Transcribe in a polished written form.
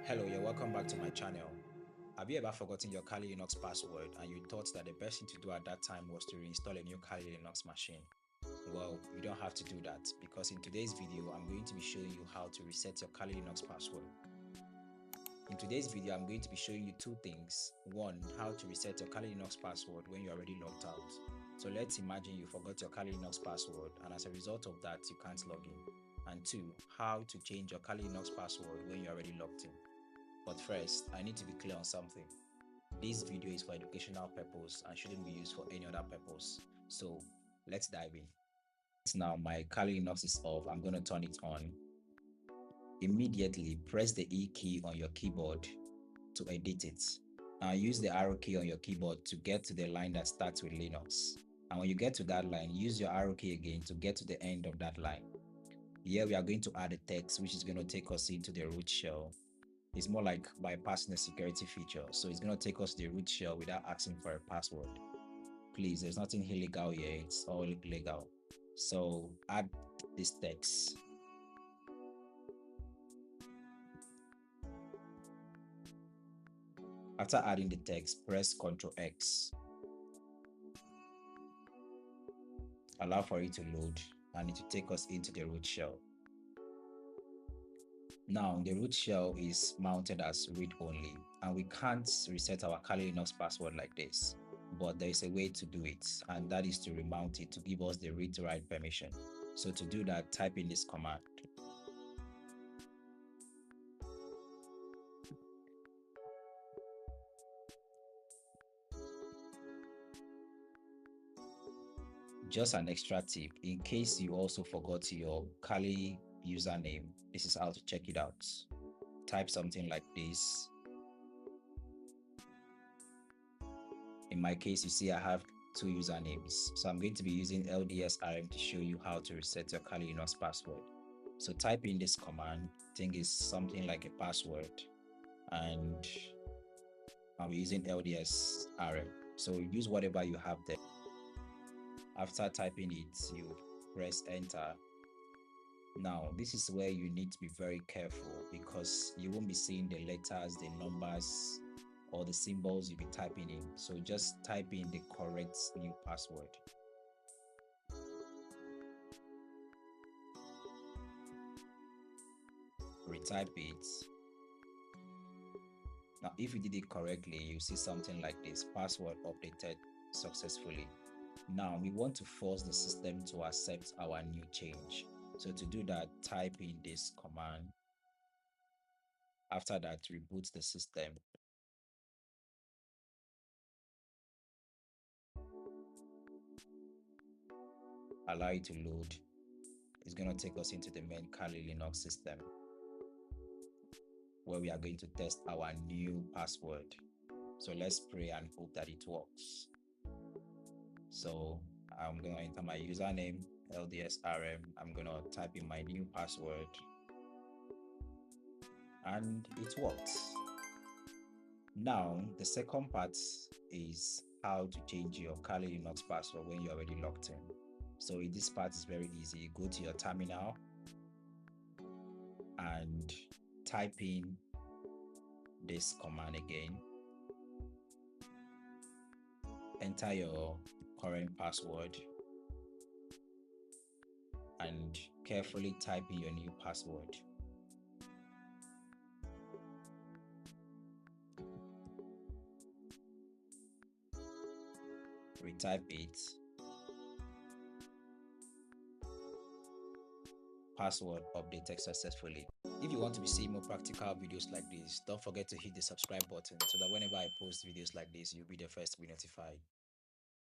Hello, you're welcome back to my channel. Have you ever forgotten your Kali Linux password and you thought that the best thing to do at that time was to reinstall a new Kali Linux machine? Well, you don't have to do that because in today's video, I'm going to be showing you how to reset your Kali Linux password. In today's video, I'm going to be showing you two things. One, how to reset your Kali Linux password when you're already logged out. So let's imagine you forgot your Kali Linux password and as a result of that, you can't log in. And two, how to change your Kali Linux password when you're already logged in. But first, I need to be clear on something. This video is for educational purpose and shouldn't be used for any other purpose. So let's dive in. Now my Kali Linux is off. I'm going to turn it on. Immediately press the E key on your keyboard to edit it. Now use the arrow key on your keyboard to get to the line that starts with Linux. And when you get to that line, use your arrow key again to get to the end of that line. Here we are going to add a text which is going to take us into the root shell. It's more like bypassing the security feature. So it's going to take us to the root shell without asking for a password. Please, there's nothing illegal here. It's all legal. So add this text. After adding the text, press Ctrl X. Allow for it to load and it will take us into the root shell. Now, the root shell is mounted as read only and we can't reset our Kali Linux password like this. But there is a way to do it, and that is to remount it to give us the read to write permission. So to do that, type in this command. Just an extra tip, in case you also forgot your Kali username, this is how to check it out. Type something like this. In my case, you see I have two usernames. So I'm going to be using LDSRM to show you how to reset your Kali Linux password. So type in this command, I think it's something like a password, and I'll be using LDSRM. So use whatever you have there. After typing it, you press enter. Now, this is where you need to be very careful because you won't be seeing the letters, the numbers, or the symbols you'll be typing in. So just type in the correct new password. Retype it. Now, if you did it correctly, you see something like this: password updated successfully. Now, we want to force the system to accept our new change. So to do that, type in this command. After that, reboot the system. Allow it to load. It's going to take us into the main Kali Linux system where we are going to test our new password. So let's pray and hope that it works. So I'm going to enter my username, LDSRM. I'm going to type in my new password and it works. Now, the second part is how to change your Kali Linux password when you're already logged in. So this part is very easy. Go to your terminal and type in this command again. Enter your current password and carefully type in your new password. Retype it. Password updated successfully. If you want to be seeing more practical videos like this, don't forget to hit the subscribe button so that whenever I post videos like this, you'll be the first to be notified.